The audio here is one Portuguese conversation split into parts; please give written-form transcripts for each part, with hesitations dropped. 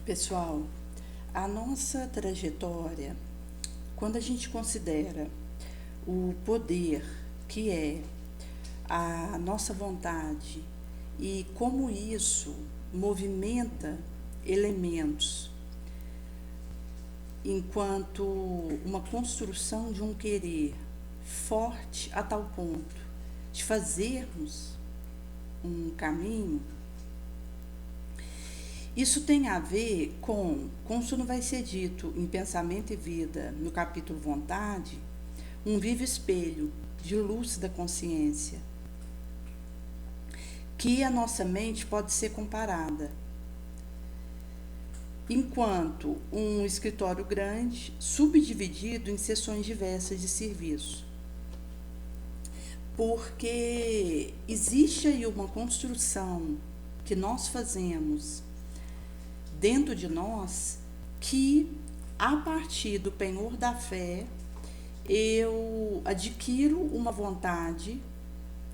Pessoal, a nossa trajetória, quando a gente considera o poder que é a nossa vontade e como isso movimenta elementos enquanto uma construção de um querer forte a tal ponto de fazermos um caminho, isso tem a ver com, como isso não vai ser dito em Pensamento e Vida, no capítulo Vontade, um vivo espelho de lúcida consciência, que a nossa mente pode ser comparada enquanto um escritório grande, subdividido em seções diversas de serviço. Porque existe aí uma construção que nós fazemos dentro de nós que, a partir do penhor da fé, eu adquiro uma vontade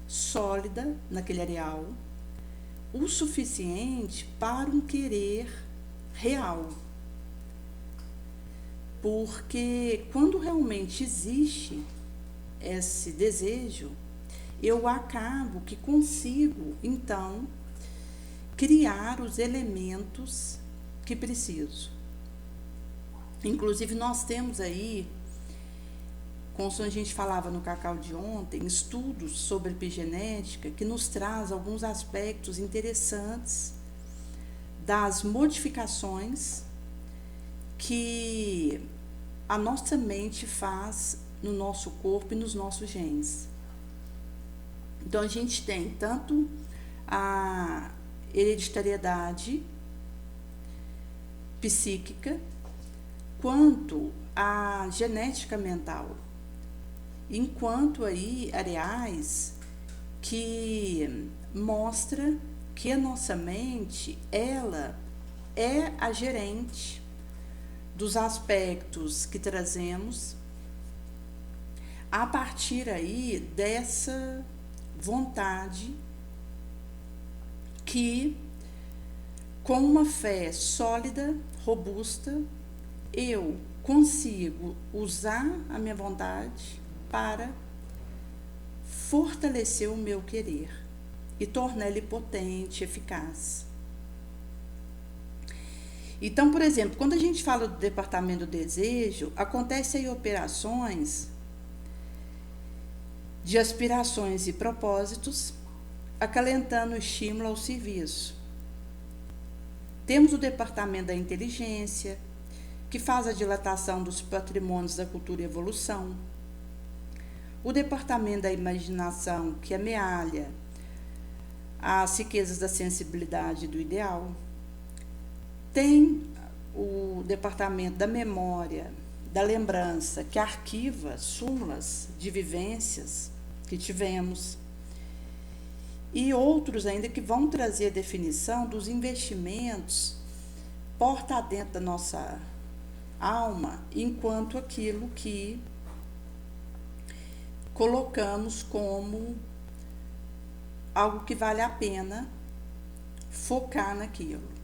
sólida naquele areal, o suficiente para um querer real. Porque quando realmente existe esse desejo, eu acabo que consigo, então, criar os elementos que preciso. Inclusive, nós temos aí, como a gente falava no Cacau de ontem, estudos sobre epigenética que nos traz alguns aspectos interessantes das modificações que a nossa mente faz no nosso corpo e nos nossos genes. Então, a gente tem tanto a hereditariedade psíquica, quanto a genética mental, enquanto aí areais que mostra que a nossa mente, ela é a gerente dos aspectos que trazemos a partir aí dessa vontade que, com uma fé sólida, robusta, eu consigo usar a minha vontade para fortalecer o meu querer e tornar ele potente, eficaz. Então, por exemplo, quando a gente fala do departamento do desejo, acontecem aí operações de aspirações e propósitos, acalentando o estímulo ao serviço. Temos o departamento da inteligência, que faz a dilatação dos patrimônios da cultura e evolução. O departamento da imaginação, que amealha as riquezas da sensibilidade e do ideal. Tem o departamento da memória, da lembrança, que arquiva súmulas de vivências que tivemos. E outros ainda que vão trazer a definição dos investimentos porta dentro da nossa alma, enquanto aquilo que colocamos como algo que vale a pena focar naquilo.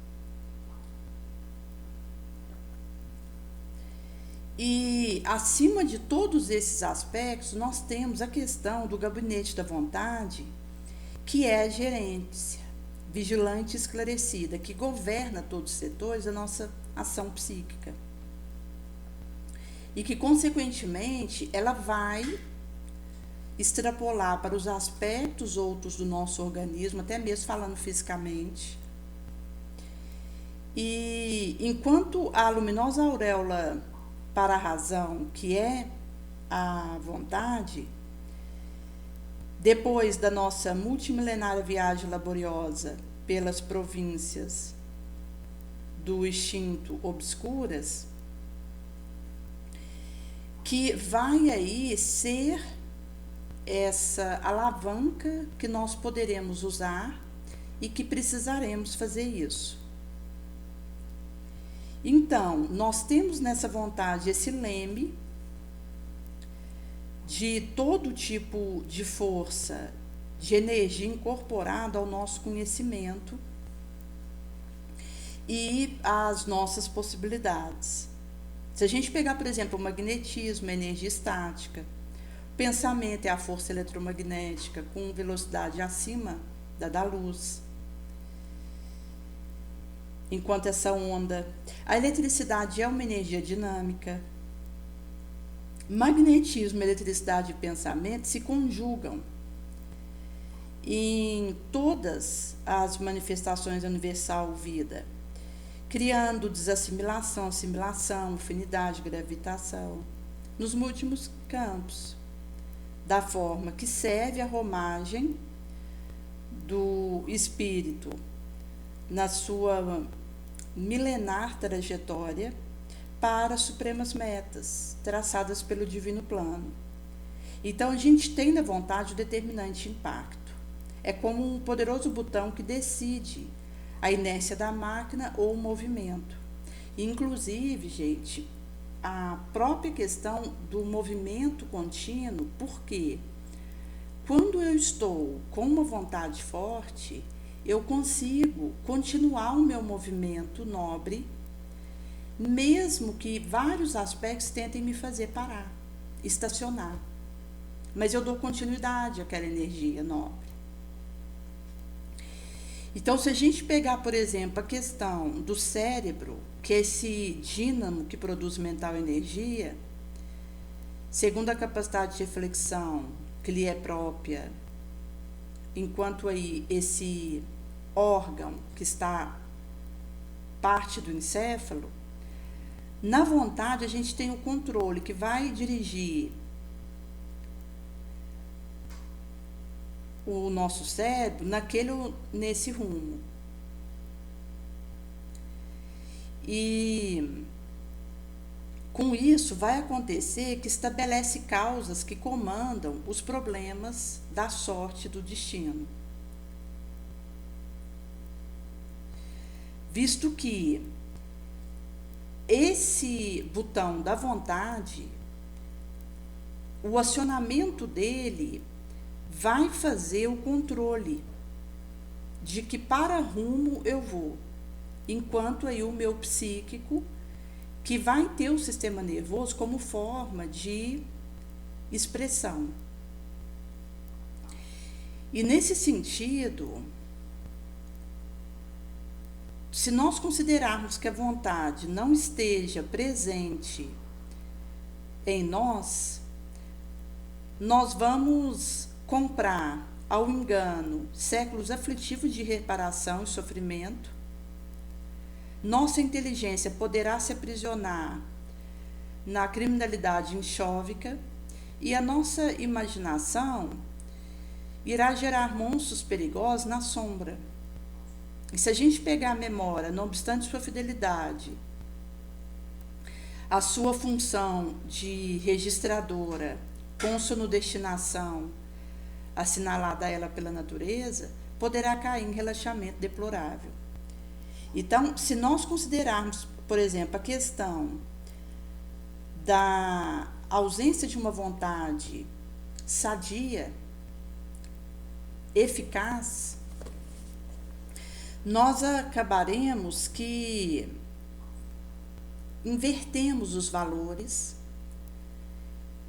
E, acima de todos esses aspectos, nós temos a questão do gabinete da vontade, que é a gerência vigilante e esclarecida, que governa todos os setores da nossa ação psíquica. E que, consequentemente, ela vai extrapolar para os aspectos outros do nosso organismo, até mesmo falando fisicamente. E enquanto a luminosa auréola para a razão, que é a vontade, depois da nossa multimilenária viagem laboriosa pelas províncias do instinto obscuras, que vai aí ser essa alavanca que nós poderemos usar e que precisaremos fazer isso. Então, nós temos nessa vontade esse leme de todo tipo de força, de energia incorporada ao nosso conhecimento e as nossas possibilidades. Se a gente pegar, por exemplo, o magnetismo, a energia estática, o pensamento é a força eletromagnética com velocidade acima da luz. Enquanto essa onda, a eletricidade é uma energia dinâmica. Magnetismo, eletricidade e pensamento se conjugam em todas as manifestações da universal vida, criando desassimilação, assimilação, afinidade, gravitação, nos múltiplos campos, da forma que serve a romagem do espírito na sua milenar trajetória para as supremas metas traçadas pelo divino plano. Então a gente tem na vontade o determinante impacto. É como um poderoso botão que decide a inércia da máquina ou o movimento. Inclusive, gente, a própria questão do movimento contínuo, porque quando eu estou com uma vontade forte, eu consigo continuar o meu movimento nobre, mesmo que vários aspectos tentem me fazer parar, estacionar. Mas eu dou continuidade àquela energia nobre. Então, se a gente pegar, por exemplo, a questão do cérebro, que é esse dínamo que produz mental energia, segundo a capacidade de reflexão que lhe é própria, enquanto aí esse órgão que está parte do encéfalo, na vontade a gente tem o controle que vai dirigir o nosso cérebro nesse rumo. E com isso vai acontecer que estabelece causas que comandam os problemas da sorte do destino. Visto que esse botão da vontade, o acionamento dele vai fazer o controle de que para rumo eu vou, enquanto aí o meu psíquico, que vai ter o sistema nervoso como forma de expressão. E nesse sentido, se nós considerarmos que a vontade não esteja presente em nós, nós vamos comprar ao engano séculos aflitivos de reparação e sofrimento. Nossa inteligência poderá se aprisionar na criminalidade enxóvica e a nossa imaginação irá gerar monstros perigosos na sombra. E se a gente pegar a memória, não obstante sua fidelidade, a sua função de registradora, consono-destinação, assinalada a ela pela natureza, poderá cair em relaxamento deplorável. Então, se nós considerarmos, por exemplo, a questão da ausência de uma vontade sadia, eficaz, nós acabaremos que invertemos os valores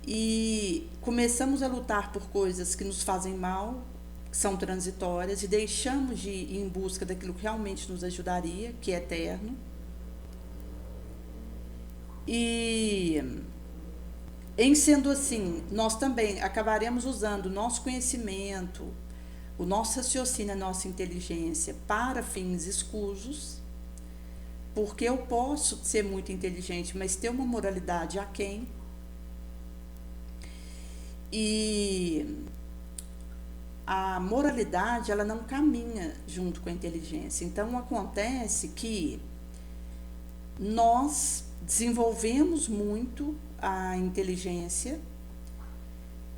e começamos a lutar por coisas que nos fazem mal, que são transitórias, e deixamos de ir em busca daquilo que realmente nos ajudaria, que é eterno. E, em sendo assim, nós também acabaremos usando o nosso conhecimento, o nosso raciocínio, a nossa inteligência para fins escusos, porque eu posso ser muito inteligente, mas ter uma moralidade aquém. E a moralidade, ela não caminha junto com a inteligência. Então, acontece que nós desenvolvemos muito a inteligência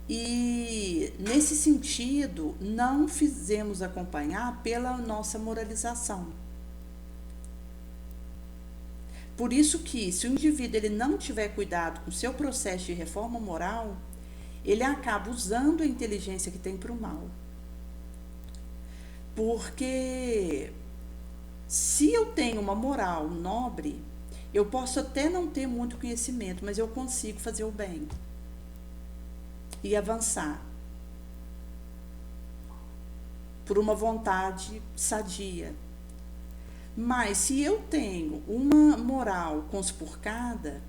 e, nesse sentido, não fizemos acompanhar pela nossa moralização. Por isso que, se o indivíduo ele não tiver cuidado com o seu processo de reforma moral, ele acaba usando a inteligência que tem para o mal. Porque Se eu tenho uma moral nobre, eu posso até não ter muito conhecimento, mas eu consigo fazer o bem e avançar por uma vontade sadia. Mas se eu tenho uma moral conspurcada,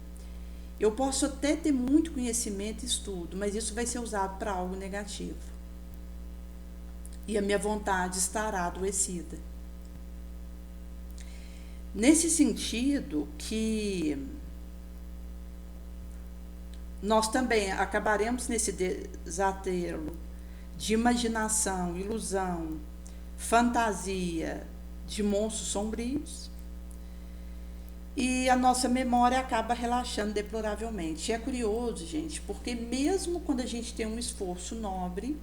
eu posso até ter muito conhecimento e estudo, mas isso vai ser usado para algo negativo. E a minha vontade estará adoecida. Nesse sentido que nós também acabaremos nesse desatelo de imaginação, ilusão, fantasia de monstros sombrios, e a nossa memória acaba relaxando deploravelmente. E é curioso, gente, porque mesmo quando a gente tem um esforço nobre,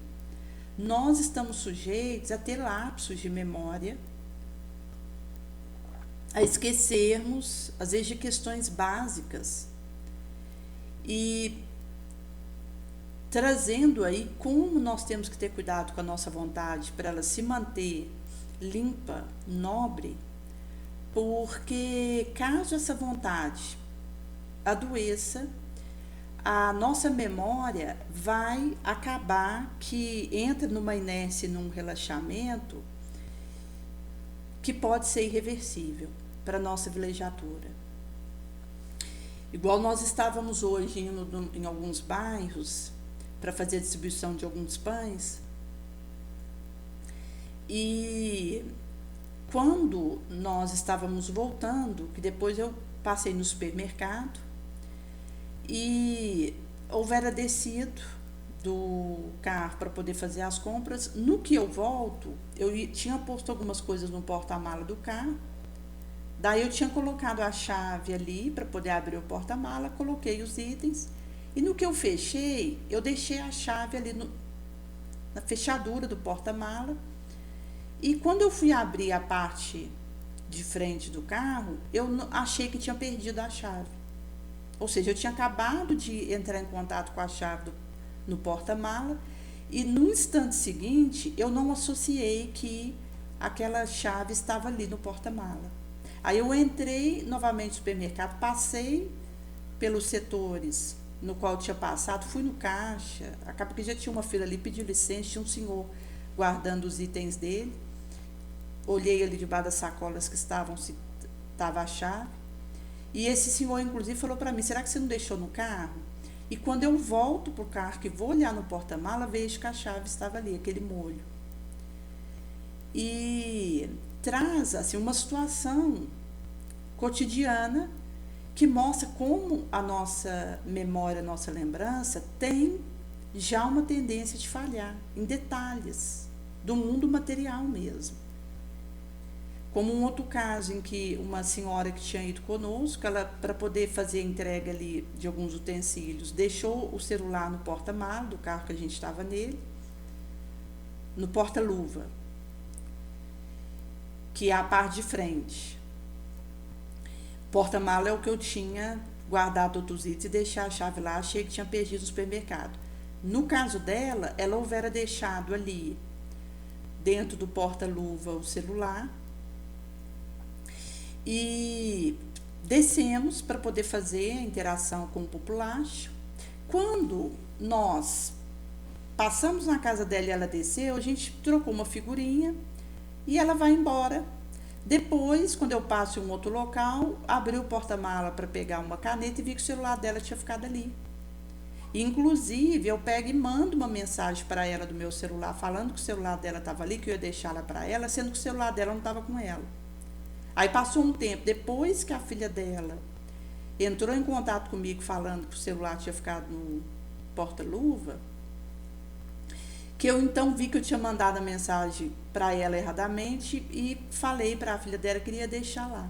nós estamos sujeitos a ter lapsos de memória, a esquecermos, às vezes, de questões básicas, e trazendo aí como nós temos que ter cuidado com a nossa vontade para ela se manter limpa, nobre, porque caso essa vontade adoeça, a nossa memória vai acabar que entra numa inércia, num relaxamento que pode ser irreversível para a nossa vilegiatura. Igual nós estávamos hoje indo em alguns bairros para fazer a distribuição de alguns pães, e quando nós estávamos voltando, que depois eu passei no supermercado e houvera descido do carro para poder fazer as compras, no que eu volto, eu tinha posto algumas coisas no porta-mala do carro, daí eu tinha colocado a chave ali para poder abrir o porta-mala, coloquei os itens, e no que eu fechei, eu deixei a chave ali na fechadura do porta-mala, e quando eu fui abrir a parte de frente do carro, eu achei que tinha perdido a chave. Ou seja, eu tinha acabado de entrar em contato com a chave no porta-mala, e no instante seguinte, eu não associei que aquela chave estava ali no porta-mala. Aí eu entrei novamente no supermercado, passei pelos setores no qual eu tinha passado, fui no caixa, acaba que já tinha uma fila ali, pedi licença, tinha um senhor guardando os itens dele, olhei ali debaixo das sacolas que estava a chave, e esse senhor inclusive falou para mim, será que você não deixou no carro? E quando eu volto para o carro, que vou olhar no porta-mala, vejo que a chave estava ali, aquele molho. E traz assim, uma situação cotidiana que mostra como a nossa memória, a nossa lembrança tem já uma tendência de falhar em detalhes do mundo material mesmo. Como um outro caso em que uma senhora que tinha ido conosco, ela, para poder fazer a entrega ali de alguns utensílios, deixou o celular no porta-mala do carro que a gente estava nele, no porta-luva, que é a parte de frente. Porta-mala é o que eu tinha guardado outros itens e deixar a chave lá, achei que tinha perdido no supermercado. No caso dela, ela houvera deixado ali, dentro do porta-luva, o celular, e descemos para poder fazer a interação com o populacho. Quando nós passamos na casa dela e ela desceu, a gente trocou uma figurinha e ela vai embora. Depois, quando eu passo em um outro local, abri o porta-mala para pegar uma caneta e vi que o celular dela tinha ficado ali. Inclusive, eu pego e mando uma mensagem para ela do meu celular, falando que o celular dela estava ali, que eu ia deixá-la para ela, sendo que o celular dela não estava com ela. Aí passou um tempo, depois que a filha dela entrou em contato comigo falando que o celular tinha ficado no porta-luva, que eu então vi que eu tinha mandado a mensagem para ela erradamente e falei para a filha dela que queria deixar lá.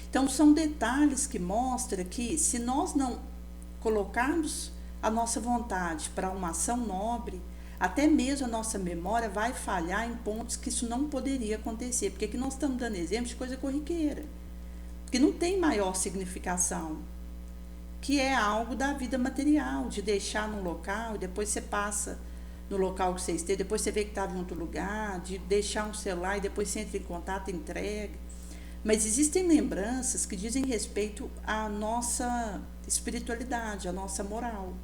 Então, são detalhes que mostram que se nós não colocarmos a nossa vontade para uma ação nobre, até mesmo a nossa memória vai falhar em pontos que isso não poderia acontecer, porque aqui nós estamos dando exemplo de coisa corriqueira, que não tem maior significação, que é algo da vida material, de deixar num local e depois você passa no local que você esteja, depois você vê que estava em outro lugar, de deixar um celular e depois você entra em contato e entrega. Mas existem lembranças que dizem respeito à nossa espiritualidade, à nossa moral.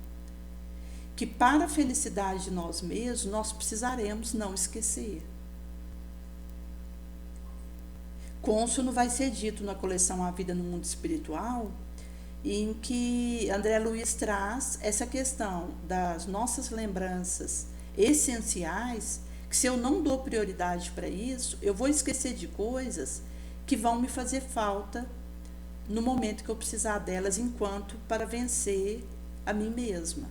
Que para a felicidade de nós mesmos, nós precisaremos não esquecer. Cônsono vai ser dito na coleção A Vida no Mundo Espiritual, em que André Luiz traz essa questão das nossas lembranças essenciais, que se eu não dou prioridade para isso, eu vou esquecer de coisas que vão me fazer falta no momento que eu precisar delas, enquanto para vencer a mim mesma.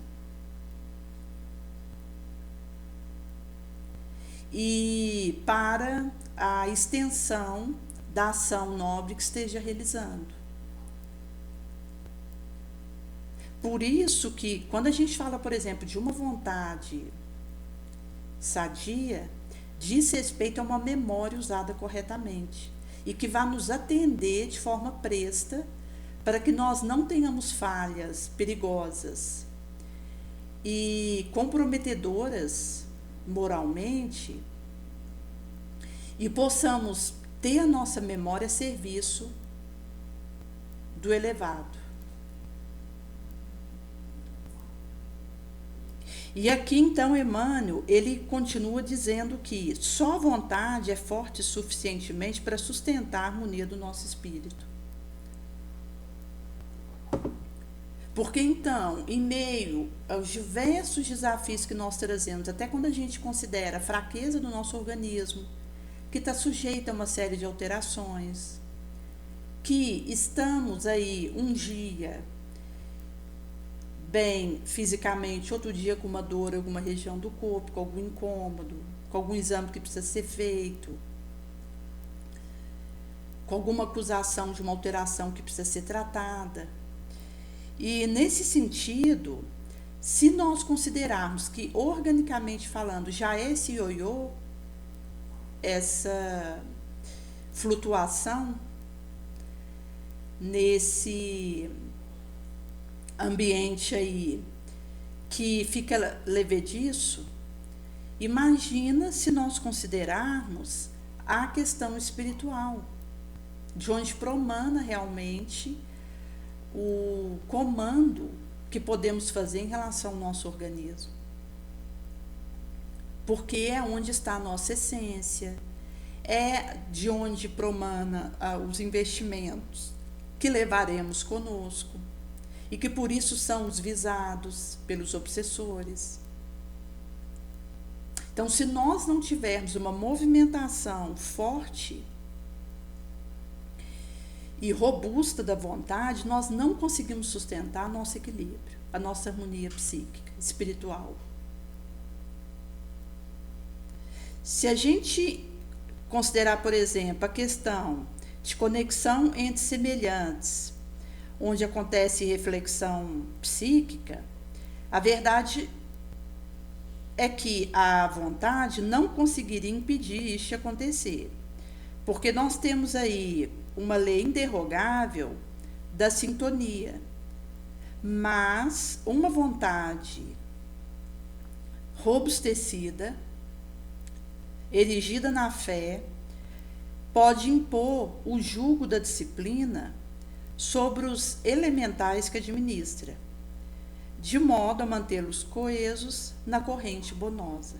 E para a extensão da ação nobre que esteja realizando. Por isso que, quando a gente fala, por exemplo, de uma vontade sadia, diz respeito a uma memória usada corretamente e que vai nos atender de forma presta para que nós não tenhamos falhas perigosas e comprometedoras moralmente e possamos ter a nossa memória a serviço do elevado. E aqui então Emmanuel, ele continua dizendo que só a vontade é forte suficientemente para sustentar a harmonia do nosso espírito. Porque então, em meio aos diversos desafios que nós trazemos, até quando a gente considera a fraqueza do nosso organismo, que está sujeito a uma série de alterações, que estamos aí um dia bem fisicamente, outro dia com uma dor em alguma região do corpo, com algum incômodo, com algum exame que precisa ser feito, com alguma acusação de uma alteração que precisa ser tratada. E nesse sentido, se nós considerarmos que organicamente falando já é esse ioiô, essa flutuação nesse ambiente aí que fica levediço, imagina se nós considerarmos a questão espiritual, de onde promana realmente o comando que podemos fazer em relação ao nosso organismo. Porque é onde está a nossa essência, é de onde promana os investimentos que levaremos conosco e que por isso são os visados pelos obsessores. Então, se nós não tivermos uma movimentação forte e robusta da vontade, nós não conseguimos sustentar nosso equilíbrio, a nossa harmonia psíquica, espiritual. Se a gente considerar, por exemplo, a questão de conexão entre semelhantes, onde acontece reflexão psíquica, a verdade é que a vontade não conseguiria impedir isso de acontecer, porque nós temos aí uma lei inderrogável da sintonia, mas uma vontade robustecida, erigida na fé, pode impor o jugo da disciplina sobre os elementais que administra, de modo a mantê-los coesos na corrente bonosa.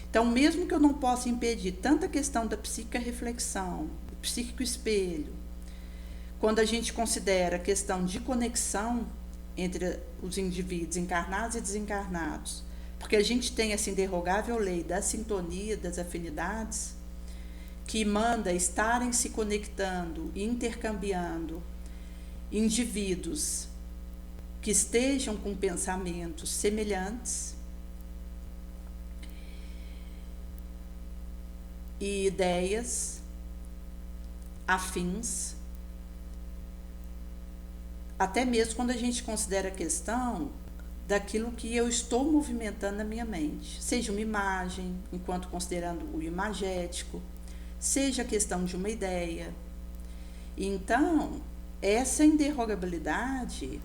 Então, mesmo que eu não possa impedir tanta questão da psíquica reflexão, do psíquico espelho, quando a gente considera a questão de conexão entre os indivíduos encarnados e desencarnados, porque a gente tem essa inderrogável lei da sintonia, das afinidades, que manda estarem se conectando e intercambiando indivíduos que estejam com pensamentos semelhantes e ideias afins, até mesmo quando a gente considera a questão daquilo que eu estou movimentando na minha mente, seja uma imagem, enquanto considerando o imagético, seja a questão de uma ideia. Então, essa inderrogabilidade,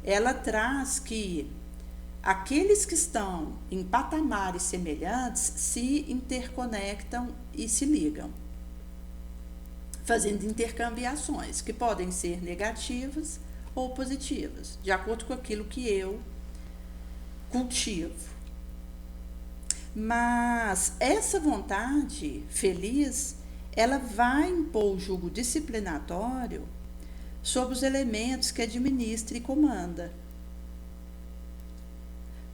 ela traz que aqueles que estão em patamares semelhantes se interconectam e se ligam. fazendo intercambiações que podem ser negativas ou positivas, de acordo com aquilo que eu cultivo. Mas essa vontade feliz, ela vai impor o jugo disciplinatório sobre os elementos que administra e comanda.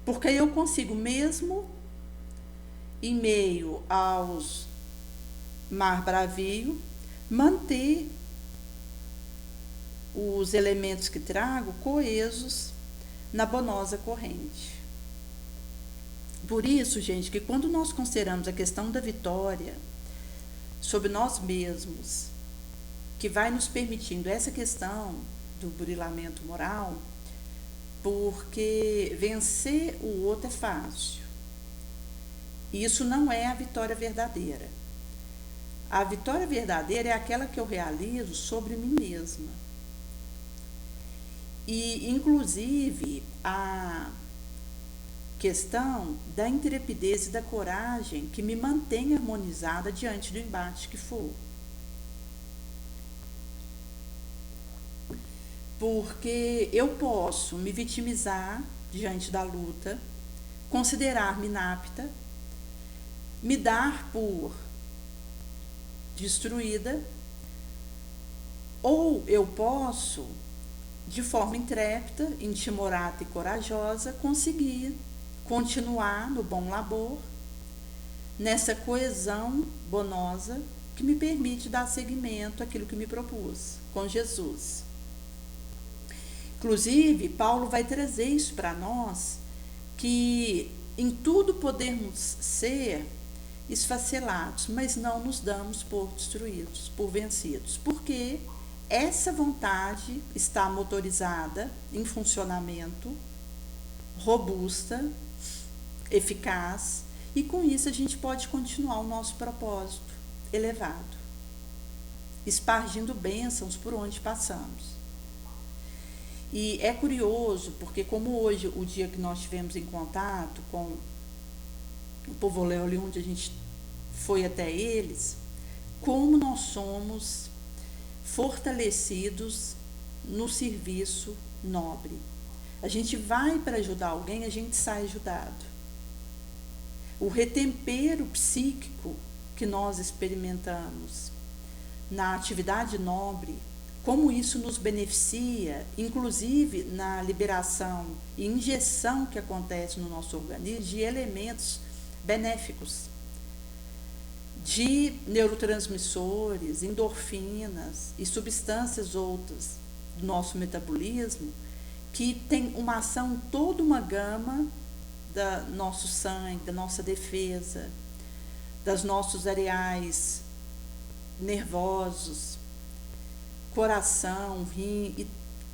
Porque eu consigo, mesmo em meio aos mar bravio, manter os elementos que trago coesos na bonosa corrente. Por isso, gente, que quando nós consideramos a questão da vitória sobre nós mesmos, que vai nos permitindo essa questão do burilamento moral, porque vencer o outro é fácil. Isso não é a vitória verdadeira. A vitória verdadeira é aquela que eu realizo sobre mim mesma. E, inclusive, a questão da intrepidez e da coragem que me mantém harmonizada diante do embate que for. Porque eu posso me vitimizar diante da luta, considerar-me inapta, me dar por destruída, ou eu posso, de forma intrépida, intimorata e corajosa, conseguir continuar no bom labor, nessa coesão bonosa que me permite dar seguimento àquilo que me propus com Jesus. Inclusive, Paulo vai trazer isso para nós, que em tudo podemos ser esfacelados, mas não nos damos por destruídos, por vencidos, porque essa vontade está motorizada, em funcionamento, robusta, eficaz, e com isso a gente pode continuar o nosso propósito elevado, espargindo bênçãos por onde passamos. E é curioso, porque como hoje, o dia que nós tivemos em contato com o povo Olé, onde a gente foi até eles, como nós somos fortalecidos no serviço nobre. A gente vai para ajudar alguém, a gente sai ajudado. O retempero psíquico que nós experimentamos na atividade nobre, como isso nos beneficia, inclusive na liberação e injeção que acontece no nosso organismo de elementos benéficos, de neurotransmissores, endorfinas e substâncias outras do nosso metabolismo, que tem uma ação, toda uma gama do nosso sangue, da nossa defesa, dos nossos areais nervosos, coração, rim e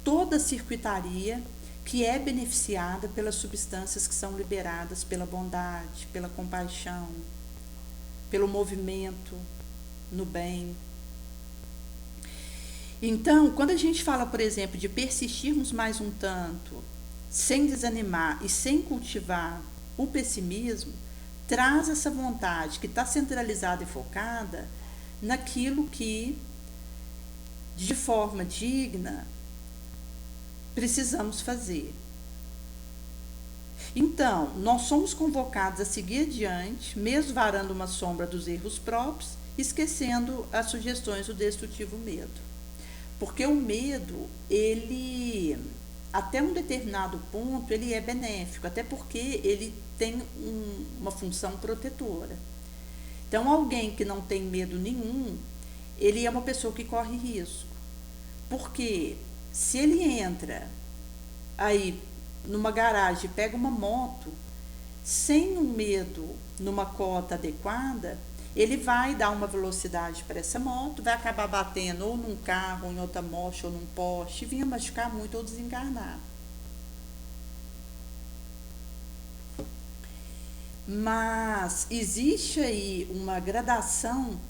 toda a circuitaria que é beneficiada pelas substâncias que são liberadas pela bondade, pela compaixão, pelo movimento no bem. Então, quando a gente fala, por exemplo, de persistirmos mais um tanto, sem desanimar e sem cultivar o pessimismo, traz essa vontade que está centralizada e focada naquilo que, de forma digna, precisamos fazer. Então, nós somos convocados a seguir adiante, mesmo varando uma sombra dos erros próprios, esquecendo as sugestões do destrutivo medo. Porque o medo, ele, até um determinado ponto, ele é benéfico, até porque ele tem uma função protetora. Então, alguém que não tem medo nenhum, ele é uma pessoa que corre risco. Porque se ele entra aí numa garagem, pega uma moto, sem um medo, numa cota adequada, ele vai dar uma velocidade para essa moto, vai acabar batendo ou num carro, ou em outra moto, ou num poste, e vinha machucar muito ou desencarnar. Mas existe aí uma gradação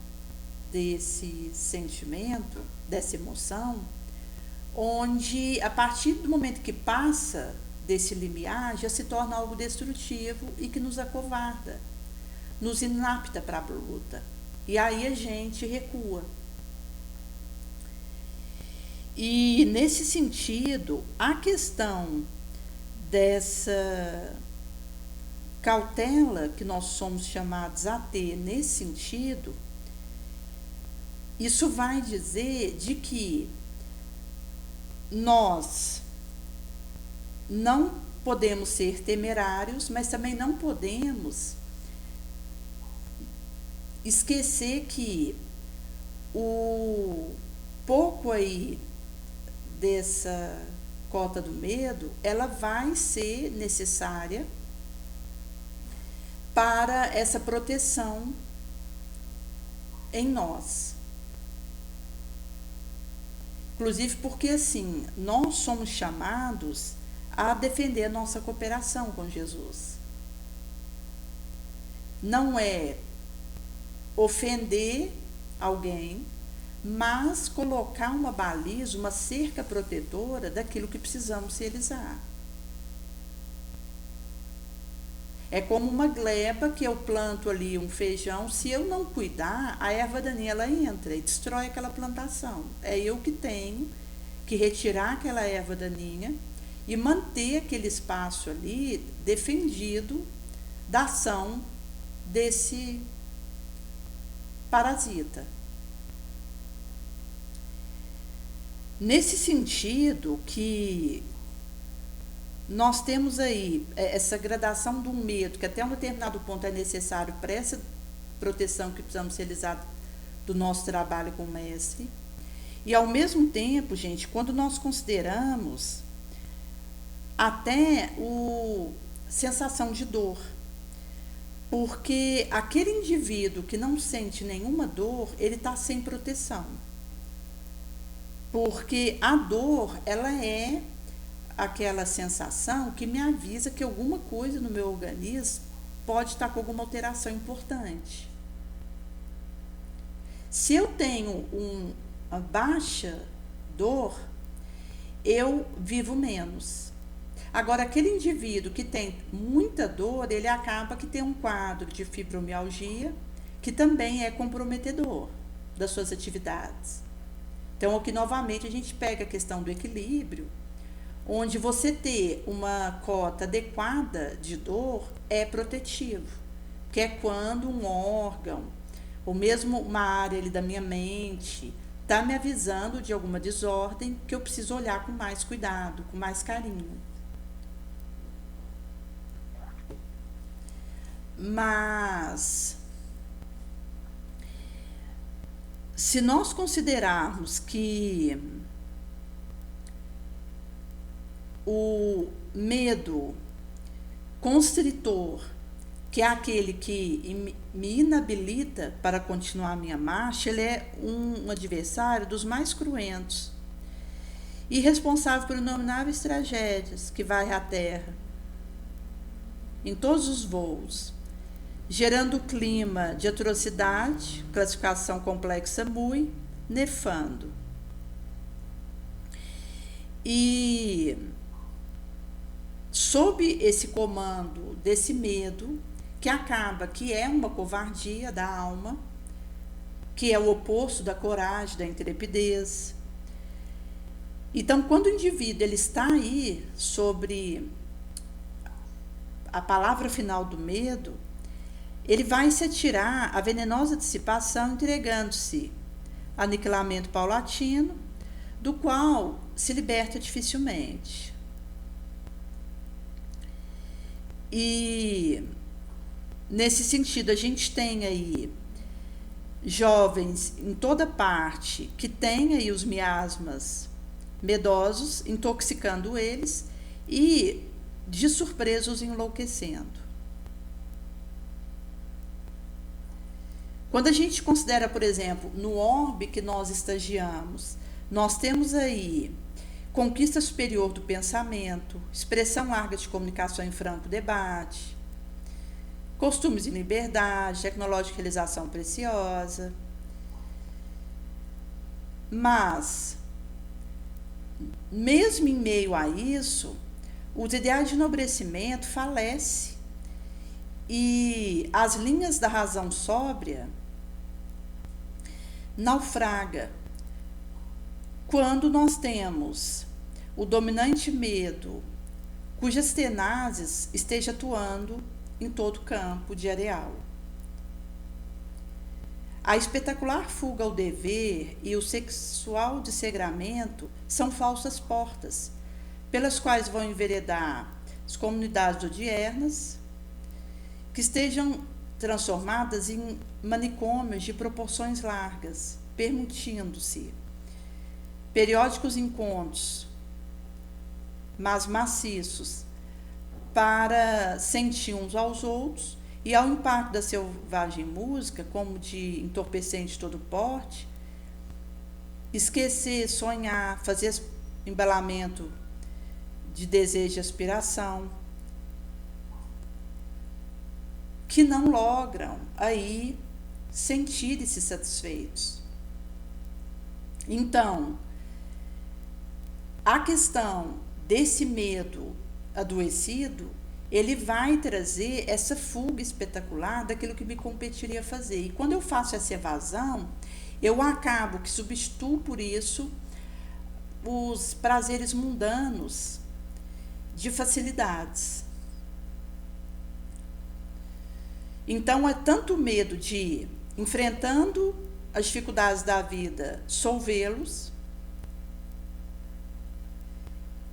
desse sentimento, dessa emoção, onde a partir do momento que passa desse limiar, já se torna algo destrutivo e que nos acovarda, nos inapta para a luta. E aí a gente recua. E, nesse sentido, a questão dessa cautela que nós somos chamados a ter nesse sentido, isso vai dizer de que nós não podemos ser temerários, mas também não podemos esquecer que o pouco aí dessa cota do medo, ela vai ser necessária para essa proteção em nós. Inclusive porque, assim, nós somos chamados a defender a nossa cooperação com Jesus. Não é ofender alguém, mas colocar uma baliza, uma cerca protetora daquilo que precisamos realizar. É como uma gleba que eu planto ali um feijão, se eu não cuidar, a erva daninha ela entra e destrói aquela plantação. É eu que tenho que retirar aquela erva daninha e manter aquele espaço ali defendido da ação desse parasita. Nesse sentido que nós temos aí essa gradação do medo, que até um determinado ponto é necessário para essa proteção que precisamos realizar do nosso trabalho com o mestre. E ao mesmo tempo, gente, quando nós consideramos até a sensação de dor, porque aquele indivíduo que não sente nenhuma dor, ele está sem proteção. Porque a dor, ela é aquela sensação que me avisa que alguma coisa no meu organismo pode estar com alguma alteração importante. Se eu tenho uma baixa dor, eu vivo menos. Agora, aquele indivíduo que tem muita dor, ele acaba que tem um quadro de fibromialgia, que também é comprometedor das suas atividades. Então, aqui novamente a gente pega a questão do equilíbrio, onde você ter uma cota adequada de dor é protetivo, que é quando um órgão, ou mesmo uma área ali da minha mente, está me avisando de alguma desordem que eu preciso olhar com mais cuidado, com mais carinho. Mas se nós considerarmos que o medo constritor, que é aquele que me inabilita para continuar a minha marcha, ele é um adversário dos mais cruentos e responsável por inomináveis tragédias que varre a terra em todos os voos, gerando clima de atrocidade, classificação complexa MUI, nefando. E sob esse comando desse medo, que acaba que é uma covardia da alma, que é o oposto da coragem, da intrepidez. Então, quando o indivíduo ele está aí sobre a palavra final do medo, ele vai se atirar à venenosa dissipação, entregando-se a aniquilamento paulatino, do qual se liberta dificilmente. E, nesse sentido, a gente tem aí jovens em toda parte que têm aí os miasmas medosos, intoxicando eles e, de surpresa, os enlouquecendo. Quando a gente considera, por exemplo, no orbe que nós estagiamos, nós temos aí conquista superior do pensamento, expressão larga de comunicação em franco debate, costumes em liberdade, tecnológica realização preciosa. Mas, mesmo em meio a isso, os ideais de enobrecimento falecem e as linhas da razão sóbria naufraga. Quando nós temos o dominante medo, cujas tenases esteja atuando em todo o campo de areal. A espetacular fuga ao dever e o sexual dessegramento são falsas portas, pelas quais vão enveredar as comunidades odiernas, que estejam transformadas em manicômios de proporções largas, permitindo-se periódicos encontros, mas maciços, para sentir uns aos outros, e ao impacto da selvagem música, como de entorpecente de todo porte, esquecer, sonhar, fazer embalamento de desejo e aspiração, que não logram aí sentirem-se satisfeitos. Então, a questão desse medo adoecido, ele vai trazer essa fuga espetacular daquilo que me competiria fazer. E quando eu faço essa evasão, eu acabo que substituo por isso os prazeres mundanos de facilidades. Então, é tanto medo de, enfrentando as dificuldades da vida, solvê-los,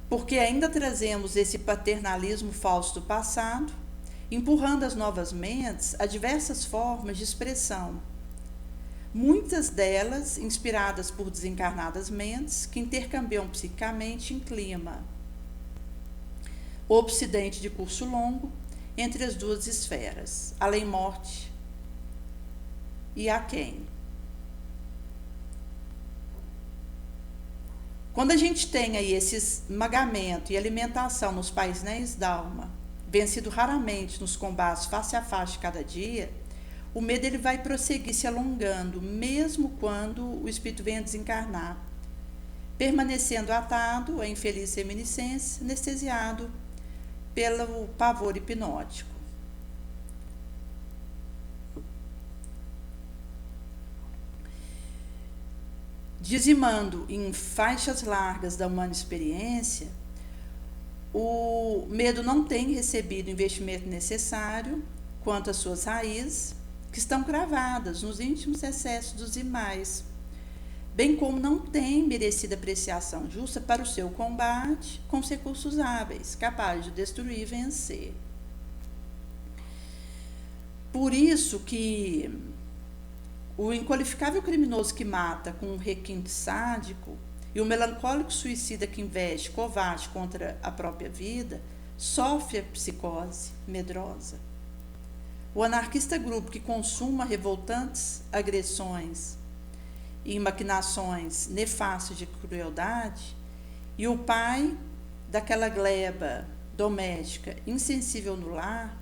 porque ainda trazemos esse paternalismo falso do passado, empurrando as novas mentes a diversas formas de expressão, muitas delas inspiradas por desencarnadas mentes que intercambiam psicicamente em clima obsidente de curso longo entre as duas esferas, além-morte e aquém. Quando a gente tem aí esse esmagamento e alimentação nos painéis d'alma, vencido raramente nos combates face a face de cada dia, o medo ele vai prosseguir se alongando, mesmo quando o espírito venha desencarnar, permanecendo atado à infeliz reminiscência, anestesiado pelo pavor hipnótico. Dizimando em faixas largas da humana experiência, o medo não tem recebido o investimento necessário quanto às suas raízes, que estão cravadas nos íntimos excessos dos demais, bem como não tem merecida apreciação justa para o seu combate com os recursos hábeis, capazes de destruir e vencer. Por isso que o inqualificável criminoso que mata com um requinte sádico e o melancólico suicida que investe covarde contra a própria vida sofre a psicose medrosa. O anarquista grupo que consuma revoltantes agressões e maquinações nefastas de crueldade e o pai daquela gleba doméstica insensível no lar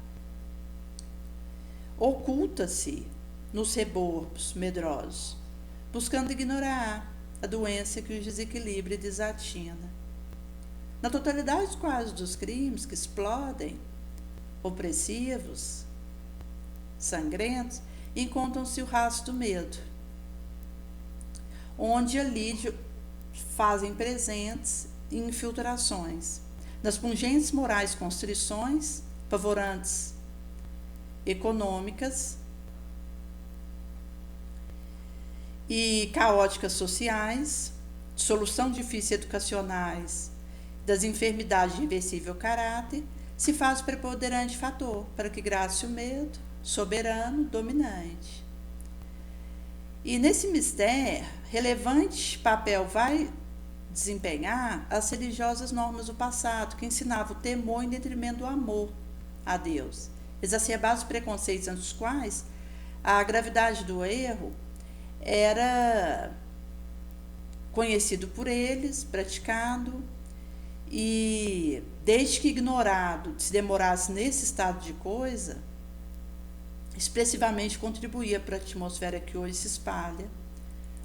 oculta-se nos rebordos medrosos, buscando ignorar a doença que os desequilibra e desatina. Na totalidade quase dos crimes que explodem, opressivos, sangrentos, encontram-se o rastro do medo, onde ali fazem presentes infiltrações nas pungentes morais constrições, favorantes econômicas e caóticas sociais, solução difícil educacionais das enfermidades de invencível caráter, se faz preponderante fator para que grace o medo, soberano, dominante. E nesse mistério, relevante papel vai desempenhar as religiosas normas do passado, que ensinavam o temor em detrimento do amor a Deus, exacerbados os preconceitos ante os quais a gravidade do erro era conhecido por eles, praticado, e desde que ignorado se demorasse nesse estado de coisa, expressivamente contribuía para a atmosfera que hoje se espalha,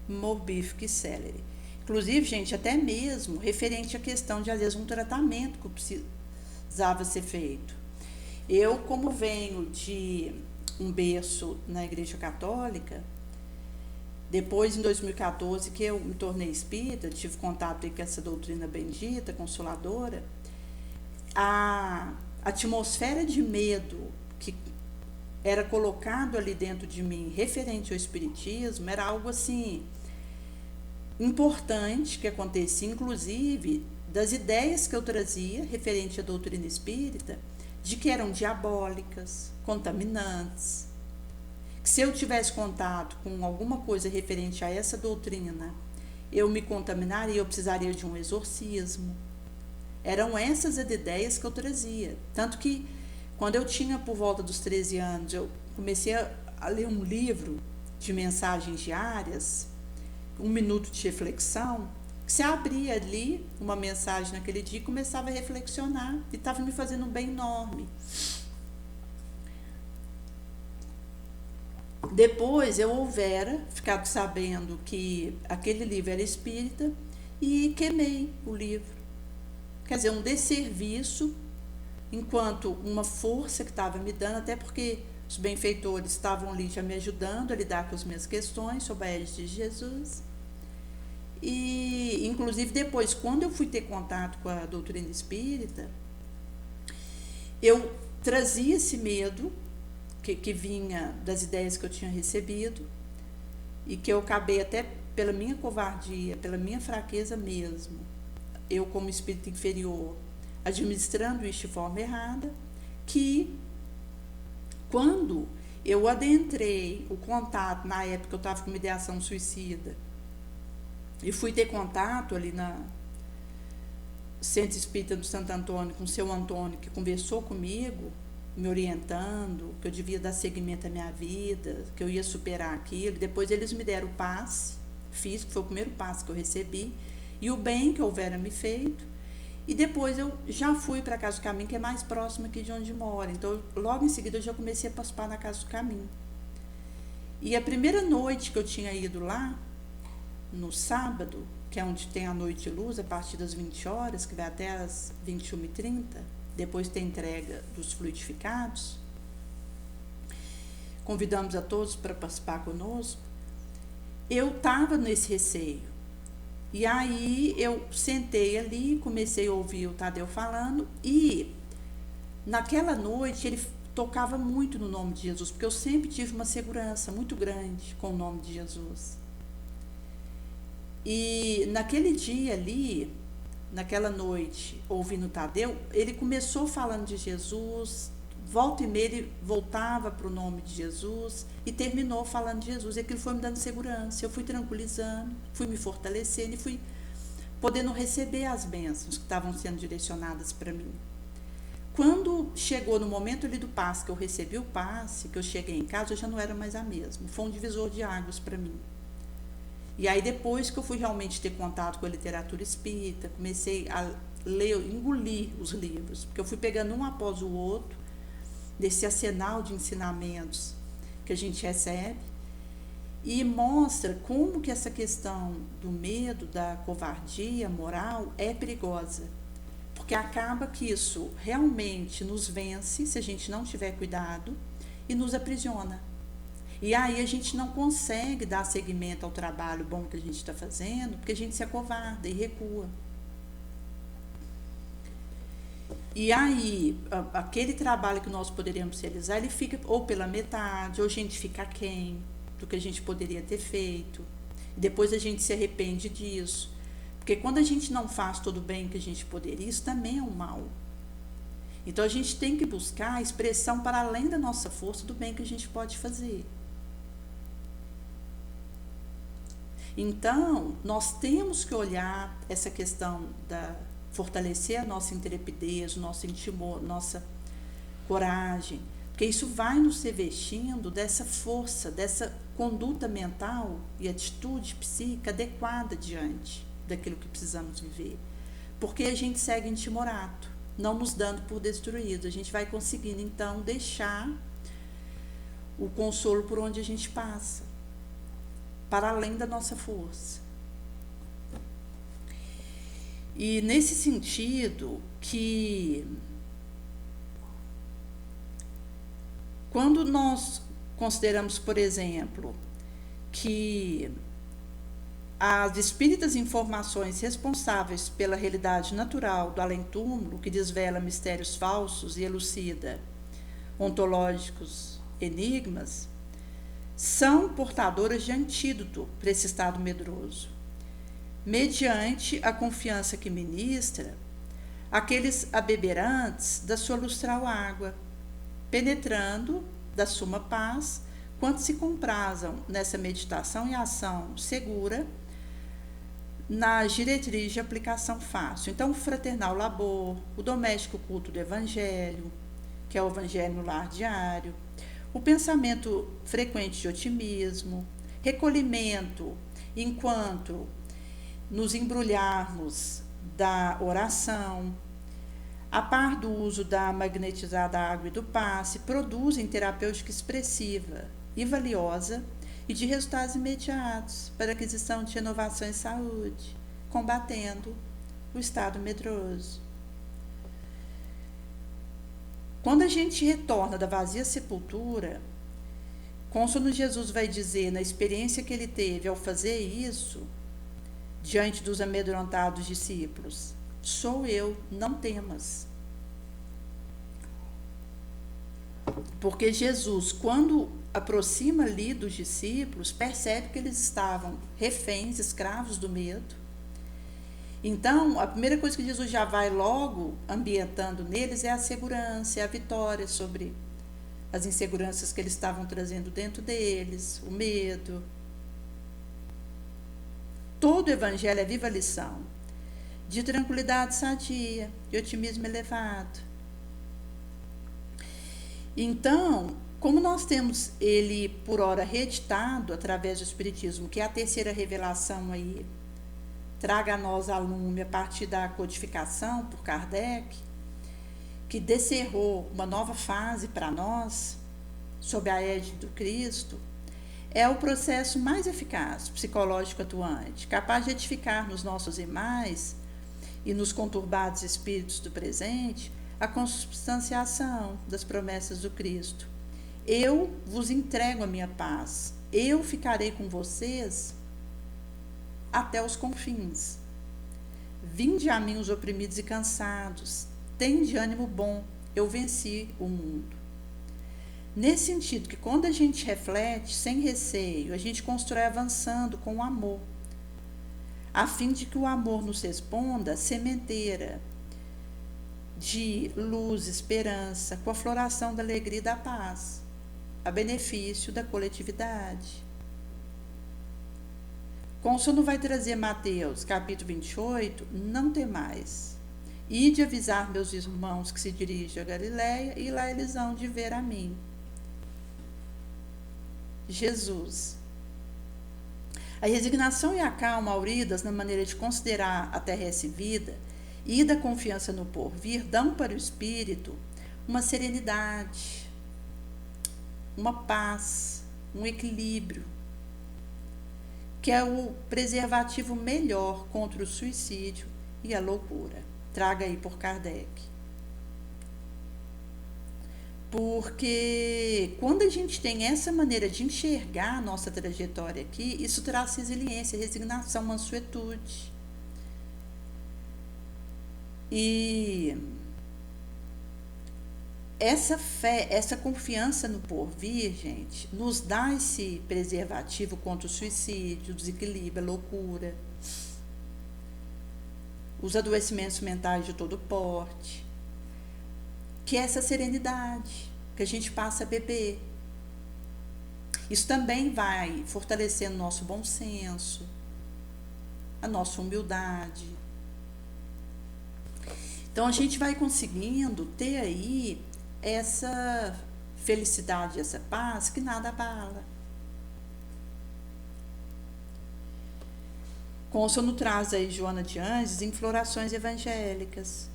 morbífica e célere. Inclusive, gente, até mesmo referente à questão de, às vezes, um tratamento que precisava ser feito. Eu, como venho de um berço na Igreja Católica, Depois, em 2014, que eu me tornei espírita, tive contato aí com essa doutrina bendita, consoladora, a atmosfera de medo que era colocado ali dentro de mim referente ao espiritismo era algo assim importante que acontecia, inclusive das ideias que eu trazia referente à doutrina espírita, de que eram diabólicas, contaminantes, que se eu tivesse contato com alguma coisa referente a essa doutrina, eu me contaminaria, eu precisaria de um exorcismo. Eram essas as ideias que eu trazia. Tanto que, quando eu tinha por volta dos 13 anos, eu comecei a ler um livro de mensagens diárias, 1 minuto de reflexão, que você abria ali uma mensagem naquele dia e começava a reflexionar, e estava me fazendo um bem enorme. Depois eu houvera ficado sabendo que aquele livro era espírita e queimei o livro. Quer dizer, um desserviço, enquanto uma força que estava me dando, até porque os benfeitores estavam ali já me ajudando a lidar com as minhas questões sobre a égide de Jesus. E, inclusive, depois, quando eu fui ter contato com a doutrina espírita, eu trazia esse medo que vinha das ideias que eu tinha recebido e que eu acabei até pela minha covardia, pela minha fraqueza mesmo, eu como espírito inferior, administrando isso de forma errada, que quando eu adentrei o contato, na época eu estava com uma ideação suicida, e fui ter contato ali na Centro Espírita do Santo Antônio, com o seu Antônio, que conversou comigo, me orientando, que eu devia dar seguimento à minha vida, que eu ia superar aquilo. Depois eles me deram o passe físico, foi o primeiro passe que eu recebi, e o bem que houvera me feito. E depois eu já fui para a Casa do Caminho, que é mais próximo aqui de onde moro. Então, logo em seguida, eu já comecei a participar na Casa do Caminho. E a primeira noite que eu tinha ido lá, no sábado, que é onde tem a noite de luz, a partir das 20 horas, que vai até as 21h30, depois tem entrega dos fluidificados. Convidamos a todos para participar conosco. Eu estava nesse receio. E aí eu sentei ali, comecei a ouvir o Tadeu falando, e naquela noite ele tocava muito no nome de Jesus, porque eu sempre tive uma segurança muito grande com o nome de Jesus. E naquele dia ali, naquela noite, ouvindo o Tadeu, ele começou falando de Jesus, volta e meia ele voltava para o nome de Jesus e terminou falando de Jesus. E aquilo foi me dando segurança, eu fui tranquilizando, fui me fortalecendo e fui podendo receber as bênçãos que estavam sendo direcionadas para mim. Quando chegou no momento ali do passe, que eu recebi o passe, que eu cheguei em casa, eu já não era mais a mesma. Foi um divisor de águas para mim. E aí depois que eu fui realmente ter contato com a literatura espírita, comecei a ler, engolir os livros, porque eu fui pegando um após o outro, desse arsenal de ensinamentos que a gente recebe, e mostra como que essa questão do medo, da covardia moral é perigosa, porque acaba que isso realmente nos vence se a gente não tiver cuidado e nos aprisiona. E aí a gente não consegue dar seguimento ao trabalho bom que a gente está fazendo, porque a gente se acovarda e recua. E aí, aquele trabalho que nós poderíamos realizar, ele fica ou pela metade, ou a gente fica aquém do que a gente poderia ter feito. E depois a gente se arrepende disso. Porque quando a gente não faz todo o bem que a gente poderia, isso também é um mal. Então a gente tem que buscar a expressão para além da nossa força do bem que a gente pode fazer. Então, nós temos que olhar essa questão da fortalecer a nossa intrepidez, o nosso intimor, nossa coragem, porque isso vai nos revestindo dessa força, dessa conduta mental e atitude psíquica adequada diante daquilo que precisamos viver. Porque a gente segue intimorato, não nos dando por destruído. A gente vai conseguindo, então, deixar o consolo por onde a gente passa, para além da nossa força. E nesse sentido que quando nós consideramos, por exemplo, que as espíritas informações responsáveis pela realidade natural do além-túmulo, que desvela mistérios falsos e elucida ontológicos enigmas, são portadoras de antídoto para esse estado medroso, mediante a confiança que ministra aqueles abeberantes da sua lustral água, penetrando da suma paz, quando se comprazam nessa meditação e ação segura, na diretriz de aplicação fácil. Então, o fraternal labor, o doméstico culto do evangelho, que é o evangelho no lar diário, o pensamento frequente de otimismo, recolhimento enquanto nos embrulharmos da oração, a par do uso da magnetizada água e do passe, produzem terapêutica expressiva e valiosa e de resultados imediatos para a aquisição de renovação e saúde, combatendo o estado medroso. Quando a gente retorna da vazia sepultura, cônsono Jesus vai dizer, na experiência que ele teve ao fazer isso, diante dos amedrontados discípulos: sou eu, não temas. Porque Jesus, quando aproxima ali dos discípulos, percebe que eles estavam reféns, escravos do medo. Então, a primeira coisa que Jesus já vai logo ambientando neles é a segurança, é a vitória sobre as inseguranças que eles estavam trazendo dentro deles, o medo. Todo o evangelho é viva lição de tranquilidade sadia, de otimismo elevado. Então, como nós temos ele por ora reeditado através do Espiritismo, que é a terceira revelação aí, traga a nós a lume a partir da codificação por Kardec, que descerrou uma nova fase para nós, sob a égide do Cristo, é o processo mais eficaz, psicológico atuante, capaz de edificar nos nossos irmãos e nos conturbados espíritos do presente a consubstanciação das promessas do Cristo. Eu vos entrego a minha paz, eu ficarei com vocês até os confins. Vinde a mim os oprimidos e cansados, tende ânimo bom, eu venci o mundo. Nesse sentido, que quando a gente reflete sem receio, a gente constrói avançando com o amor, a fim de que o amor nos responda sementeira de luz, esperança, com a floração da alegria e da paz, a benefício da coletividade. Cônsono vai trazer Mateus, capítulo 28, não temais. Ide avisar meus irmãos que se dirigem a Galiléia, e lá eles hão de ver a mim. Jesus. A resignação e a calma auridas na maneira de considerar a terrestre vida e da confiança no porvir dão para o espírito uma serenidade, uma paz, um equilíbrio, que é o preservativo melhor contra o suicídio e a loucura. Traga aí por Kardec. Porque quando a gente tem essa maneira de enxergar a nossa trajetória aqui, isso traz resiliência, resignação, mansuetude. E essa fé, essa confiança no porvir, gente, nos dá esse preservativo contra o suicídio, o desequilíbrio, a loucura, os adoecimentos mentais de todo porte, que é essa serenidade que a gente passa a beber. Isso também vai fortalecendo o nosso bom senso, a nossa humildade. Então, a gente vai conseguindo ter aí essa felicidade, essa paz que nada abala. Cônsono traz aí Joana de Anjos em Florações Evangélicas.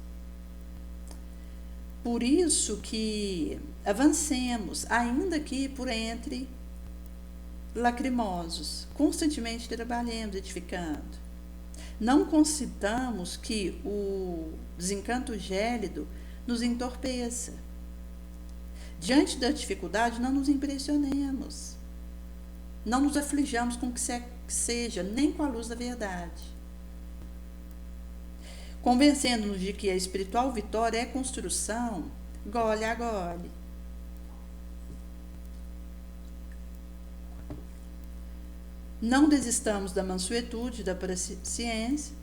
Por isso que avancemos, ainda que por entre lacrimosos, constantemente trabalhemos, edificando. Não concitamos que o desencanto gélido nos entorpeça. Diante da dificuldade, não nos impressionemos. Não nos aflijamos com o que seja, nem com a luz da verdade. Convencendo-nos de que a espiritual vitória é construção, gole a gole. Não desistamos da mansuetude, da paciência,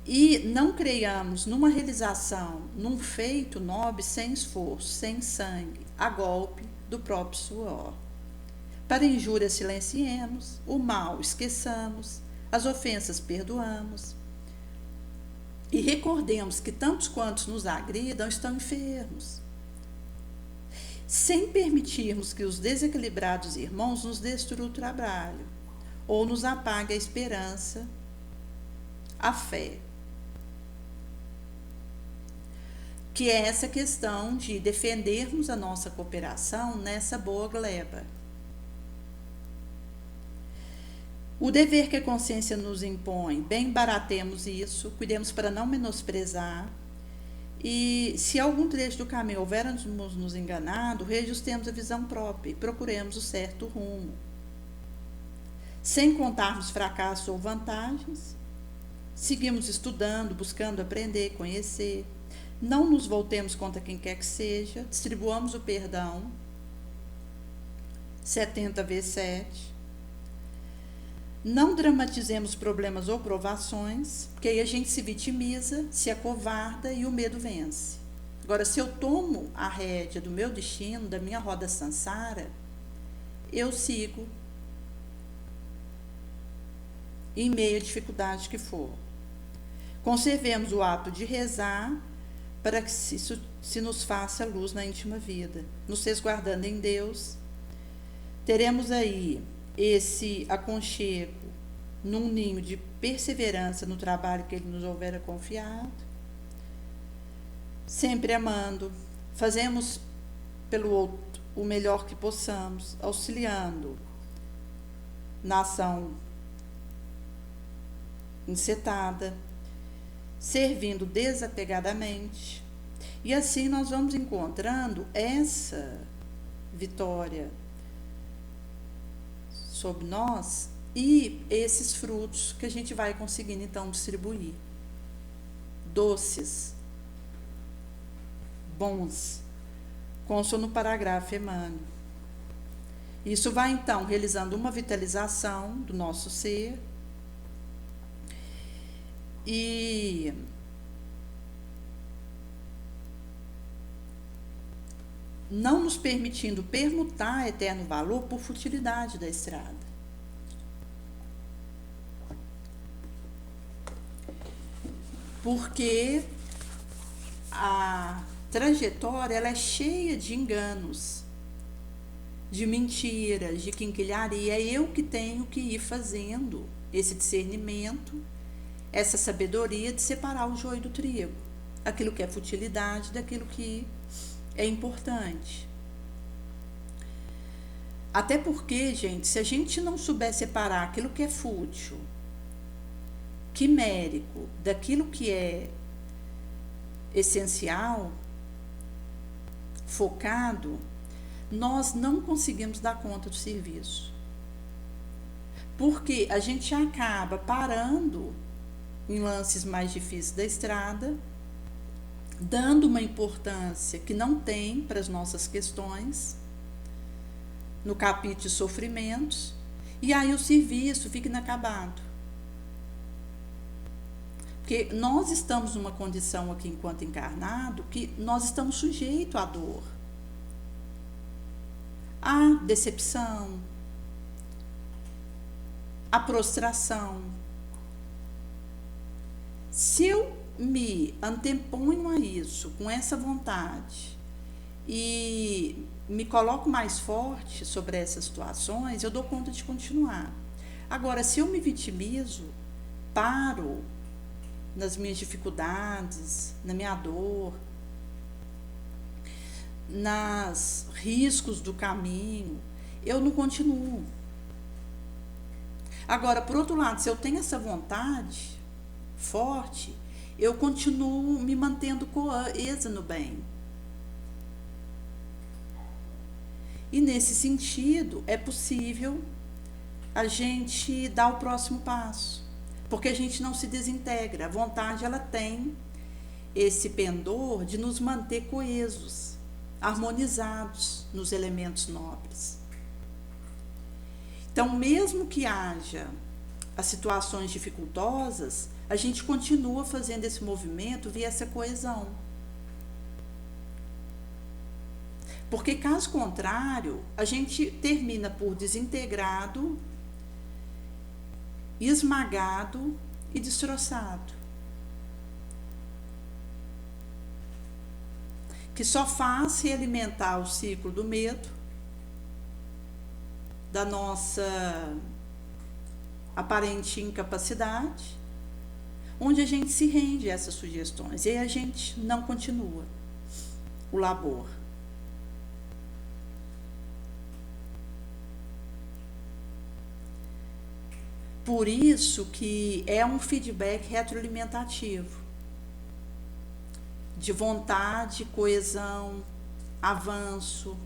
e não creiamos numa realização, num feito nobre sem esforço, sem sangue, a golpe do próprio suor. Para a injúria silenciemos, o mal esqueçamos, as ofensas perdoamos. E recordemos que tantos quantos nos agridam estão enfermos. Sem permitirmos que os desequilibrados irmãos nos destruam o trabalho, ou nos apague a esperança, a fé. Que é essa questão de defendermos a nossa cooperação nessa boa gleba. O dever que a consciência nos impõe, bem baratemos isso, cuidemos para não menosprezar, e se algum trecho do caminho houvermos nos enganado, reajustemos a visão própria e procuremos o certo rumo. Sem contarmos fracassos ou vantagens, seguimos estudando, buscando aprender, conhecer. Não nos voltemos contra quem quer que seja, distribuamos o perdão, 70 vezes 7. Não dramatizemos problemas ou provações, porque aí a gente se vitimiza, se acovarda e o medo vence. Agora, se eu tomo a rédea do meu destino, da minha roda sansara, eu sigo em meio à dificuldade que for. Conservemos o hábito de rezar para que isso se nos faça luz na íntima vida. Nos resguardando em Deus, teremos aí esse aconchego num ninho de perseverança no trabalho que Ele nos houvera confiado, sempre amando, fazemos pelo outro o melhor que possamos, auxiliando na ação encetada, servindo desapegadamente, e assim nós vamos encontrando essa vitória sobre nós e esses frutos que a gente vai conseguindo então distribuir. Doces, bons, consta no parágrafo Emmanuel. Isso vai então realizando uma vitalização do nosso ser e não nos permitindo permutar eterno valor por futilidade da estrada. Porque a trajetória ela é cheia de enganos, de mentiras, de quinquilharia. É eu que tenho que ir fazendo esse discernimento, essa sabedoria de separar o joio do trigo, aquilo que é futilidade daquilo que é importante. Até porque, gente, se a gente não souber separar aquilo que é fútil, quimérico, daquilo que é essencial, focado, nós não conseguimos dar conta do serviço. Porque a gente acaba parando em lances mais difíceis da estrada, dando uma importância que não tem para as nossas questões, no capítulo de sofrimentos, e aí o serviço fica inacabado. Porque nós estamos numa condição aqui enquanto encarnado que nós estamos sujeitos à dor, à decepção, à prostração. Se eu me anteponho a isso, com essa vontade, e me coloco mais forte sobre essas situações, eu dou conta de continuar. Agora, se eu me vitimizo, paro nas minhas dificuldades, na minha dor, nos riscos do caminho, eu não continuo. Agora, por outro lado, se eu tenho essa vontade forte, eu continuo me mantendo coesa no bem. E nesse sentido, é possível a gente dar o próximo passo, porque a gente não se desintegra. A vontade, ela tem esse pendor de nos manter coesos, harmonizados nos elementos nobres. Então, mesmo que haja as situações dificultosas, a gente continua fazendo esse movimento via essa coesão. Porque, caso contrário, a gente termina por desintegrado, esmagado e destroçado. Que só faz realimentar o ciclo do medo, da nossa aparente incapacidade, onde a gente se rende a essas sugestões e aí a gente não continua o labor. Por isso que é um feedback retroalimentativo, de vontade, coesão, avanço,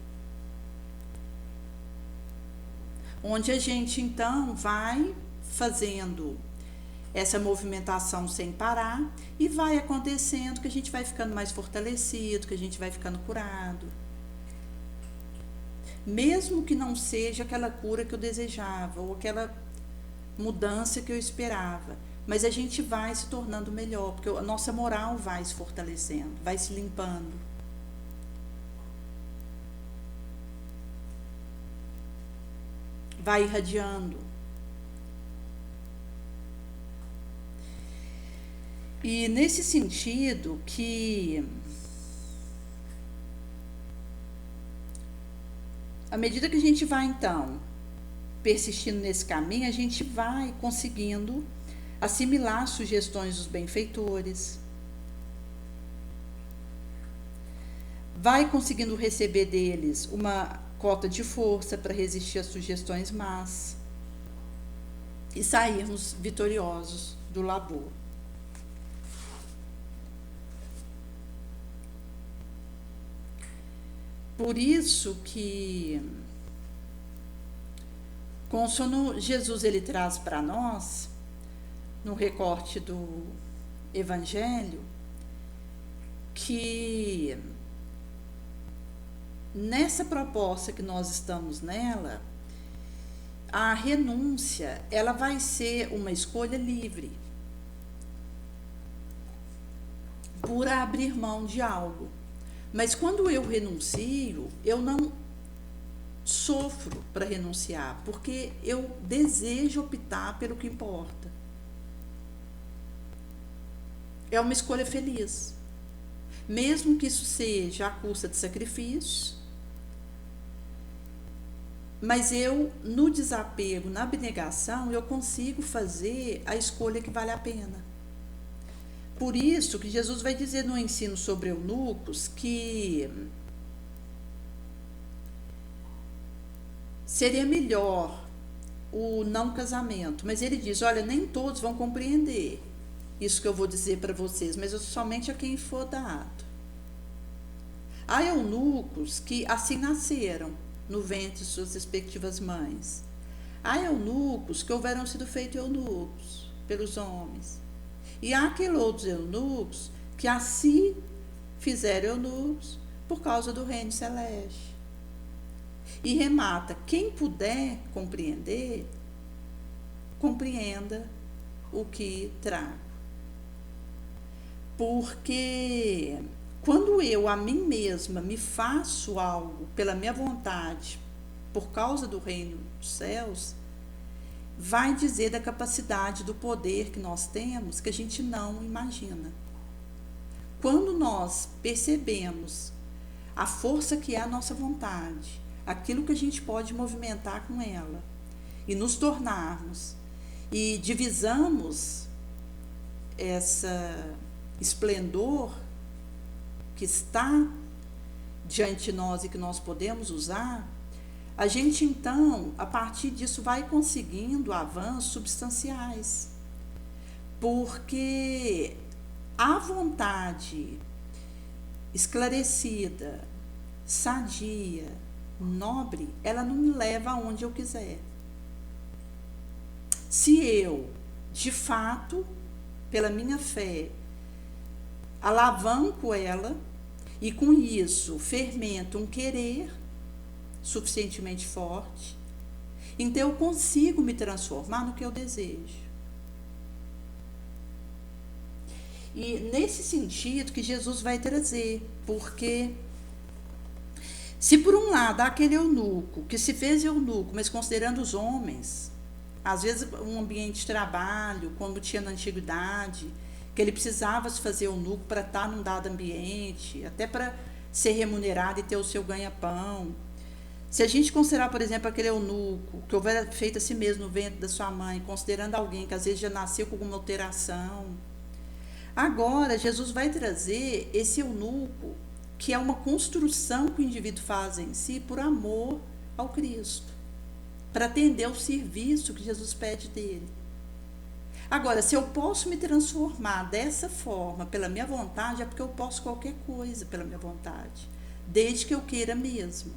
onde a gente então vai fazendo essa movimentação sem parar e vai acontecendo que a gente vai ficando mais fortalecido, que a gente vai ficando curado. Mesmo que não seja aquela cura que eu desejava ou aquela mudança que eu esperava, mas a gente vai se tornando melhor, porque a nossa moral vai se fortalecendo, vai se limpando. Vai irradiando. E nesse sentido que, à medida que a gente vai então persistindo nesse caminho, a gente vai conseguindo assimilar as sugestões dos benfeitores, vai conseguindo receber deles uma cota de força para resistir às sugestões más e sairmos vitoriosos do labor. Por isso que, consono Jesus ele traz para nós, no recorte do Evangelho, que nessa proposta que nós estamos nela, a renúncia, ela vai ser uma escolha livre, por abrir mão de algo. Mas quando eu renuncio, eu não sofro para renunciar, porque eu desejo optar pelo que importa. É uma escolha feliz. Mesmo que isso seja à custa de sacrifício, mas eu, no desapego, na abnegação, eu consigo fazer a escolha que vale a pena. Por isso que Jesus vai dizer no ensino sobre eunucos que seria melhor o não casamento, mas ele diz, olha, nem todos vão compreender isso que eu vou dizer para vocês, mas somente a quem for dado. Há eunucos que assim nasceram no ventre de suas respectivas mães. Há eunucos que houveram sido feitos eunucos pelos homens. E há aqueles outros eunucos que assim fizeram eunucos por causa do reino celeste. E remata, quem puder compreender, compreenda o que trago. Porque quando eu a mim mesma me faço algo pela minha vontade, por causa do reino dos céus, vai dizer da capacidade, do poder que nós temos, que a gente não imagina. Quando nós percebemos a força que é a nossa vontade, aquilo que a gente pode movimentar com ela, e nos tornarmos, e divisamos essa esplendor que está diante de nós e que nós podemos usar, a gente então, a partir disso, vai conseguindo avanços substanciais. Porque a vontade esclarecida, sadia, nobre, ela não me leva aonde eu quiser. Se eu, de fato, pela minha fé, alavanco ela e com isso fermento um querer suficientemente forte, então eu consigo me transformar no que eu desejo. E nesse sentido que Jesus vai trazer, porque se por um lado há aquele eunuco que se fez eunuco, mas considerando os homens, às vezes um ambiente de trabalho, como tinha na antiguidade, que ele precisava se fazer eunuco para estar num dado ambiente, até para ser remunerado e ter o seu ganha-pão. Se a gente considerar, por exemplo, aquele eunuco que houver feito a si mesmo no ventre da sua mãe, considerando alguém que às vezes já nasceu com alguma alteração, agora Jesus vai trazer esse eunuco, que é uma construção que o indivíduo faz em si por amor ao Cristo, para atender ao serviço que Jesus pede dele. Agora, se eu posso me transformar dessa forma pela minha vontade, é porque eu posso qualquer coisa pela minha vontade, desde que eu queira mesmo.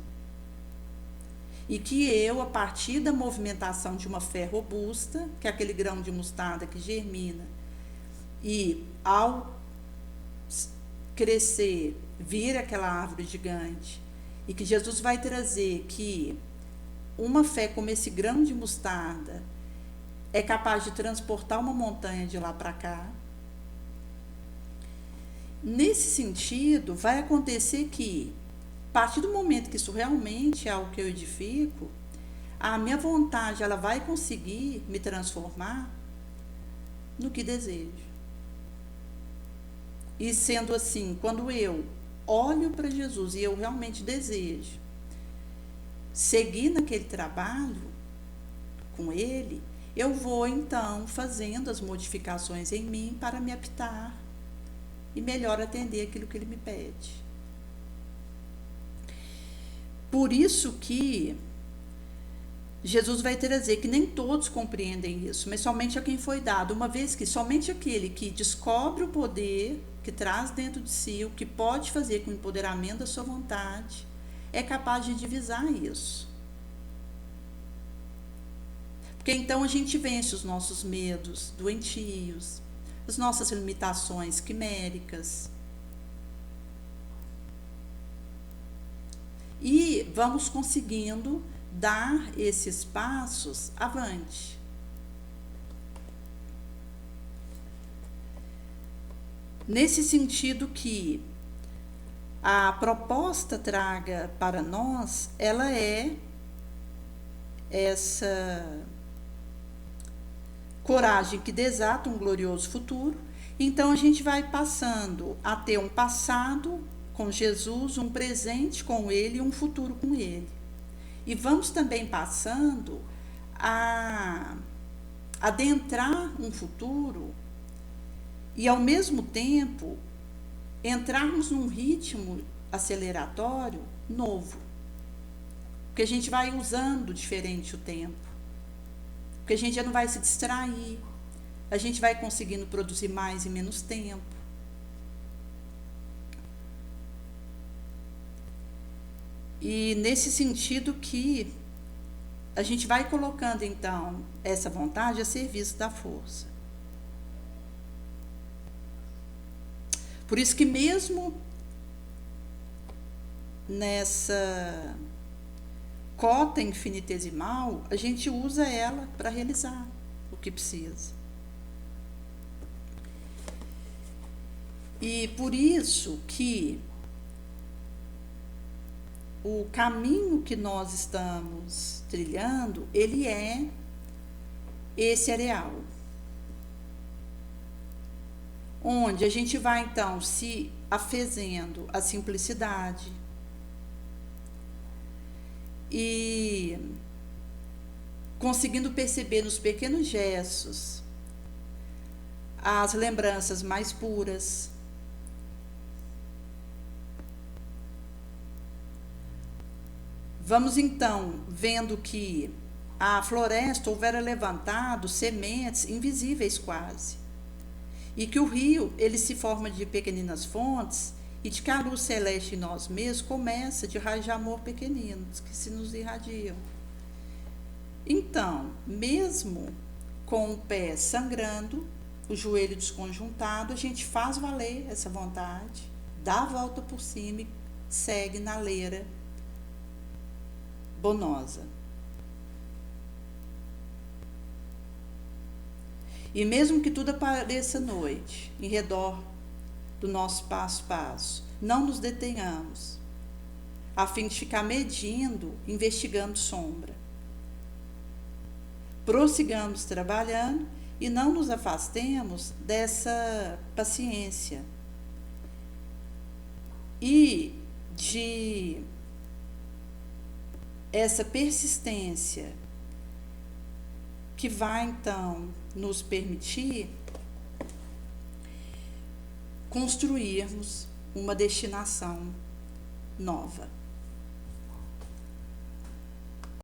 E que eu, a partir da movimentação de uma fé robusta, que é aquele grão de mostarda que germina, e ao crescer, vira aquela árvore gigante, e que Jesus vai trazer que uma fé como esse grão de mostarda é capaz de transportar uma montanha de lá para cá. Nesse sentido, vai acontecer que, a partir do momento que isso realmente é algo que eu edifico, a minha vontade ela vai conseguir me transformar no que desejo. E sendo assim, quando eu olho para Jesus e eu realmente desejo seguir naquele trabalho com ele, eu vou então fazendo as modificações em mim para me aptar e melhor atender aquilo que ele me pede. Por isso que Jesus vai trazer que nem todos compreendem isso, mas somente a quem foi dado, uma vez que somente aquele que descobre o poder que traz dentro de si, o que pode fazer com o empoderamento da sua vontade, é capaz de divisar isso. Porque então a gente vence os nossos medos doentios, as nossas limitações quiméricas. E vamos conseguindo dar esses passos avante. Nesse sentido que a proposta traga para nós, ela é essa coragem que desata um glorioso futuro. Então a gente vai passando a ter um passado com Jesus, um presente com ele e um futuro com ele. E vamos também passando a adentrar um futuro e, ao mesmo tempo, entrarmos num ritmo aceleratório novo. Porque a gente vai usando diferente o tempo. Porque a gente já não vai se distrair. A gente vai conseguindo produzir mais em menos tempo. E nesse sentido que a gente vai colocando, então, essa vontade a serviço da força. Por isso que mesmo nessa cota infinitesimal, a gente usa ela para realizar o que precisa. E por isso que o caminho que nós estamos trilhando, ele é esse areal. Onde a gente vai, então, se afezendo a simplicidade e conseguindo perceber nos pequenos gestos as lembranças mais puras. Vamos então vendo que a floresta houvera levantado sementes invisíveis quase, e que o rio ele se forma de pequeninas fontes e de que a luz celeste em nós mesmos começa de raios de amor pequeninos que se nos irradiam. Então, mesmo com o pé sangrando, o joelho desconjuntado, a gente faz valer essa vontade, dá a volta por cima e segue na leira bonosa. E mesmo que tudo apareça noite, em redor do nosso passo a passo, não nos detenhamos, a fim de ficar medindo, investigando sombra. Prossigamos trabalhando e não nos afastemos dessa paciência e de essa persistência que vai então nos permitir construirmos uma destinação nova.